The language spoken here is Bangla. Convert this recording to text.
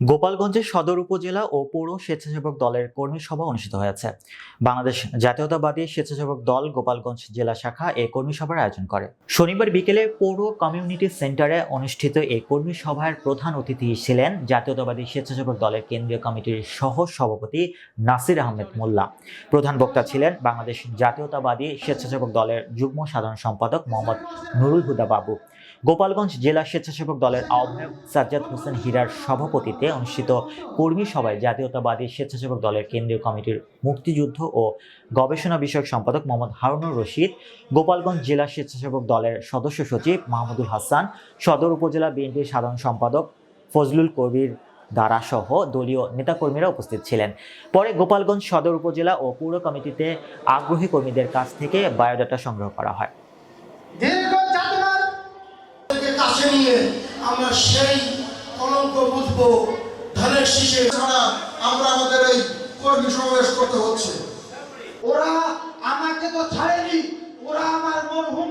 গোপালগঞ্জের সদর উপজেলা ও পৌর স্বেচ্ছাসেবক দলের কর্মী সভা অনুষ্ঠিত হয়েছে। বাংলাদেশ জাতীয়তাবাদী স্বেচ্ছাসেবক দল গোপালগঞ্জ জেলা শাখা এই কর্মী সভার আয়োজন করে। শনিবার বিকেলে পৌর কমিউনিটি সেন্টারে অনুষ্ঠিত এই কর্মী সভার প্রধান অতিথি ছিলেন জাতীয়তাবাদী স্বেচ্ছাসেবক দলের কেন্দ্রীয় কমিটির সহ সভাপতি নাসির আহমেদ মোল্লা। প্রধান বক্তা ছিলেন বাংলাদেশ জাতীয়তাবাদী স্বেচ্ছাসেবক দলের যুগ্ম সাধারণ সম্পাদক মোহাম্মদ নুরুল হুদা বাবু। গোপালগঞ্জ জেলা স্বেচ্ছাসেবক দলের আহ্বায়ক সাজ্জাদ হোসেন হীরার সভাপতিত্বে অনুষ্ঠিত কর্মী সভায় জাতীয়তাবাদী স্বেচ্ছাসেবক দলের কেন্দ্রীয় কমিটির মুক্তিযুদ্ধ ও গবেষণা বিষয়ক সম্পাদক মোহাম্মদ হারুনুর রশিদ, গোপালগঞ্জ জেলা স্বেচ্ছাসেবক দলের সদস্য সচিব মাহমুদুল হাসান, সদর উপজেলা বিএনপির সাধারণ সম্পাদক ফজলুল কবির দারা সহ দলীয় নেতাকর্মীরা উপস্থিত ছিলেন। পরে গোপালগঞ্জ সদর উপজেলা ও পৌর কমিটিতে আগ্রহী কর্মীদের কাছ থেকে বায়োডাটা সংগ্রহ করা হয়। কাছে নিয়ে আমরা সেই কলঙ্ক বুঝবো। ধানের শীষে ছাড়া আমরা আমাদের এই কর্মী সমাবেশ করতে হচ্ছে। ওরা আমাকে তো ছাড়েনি, ওরা আমার মরহুম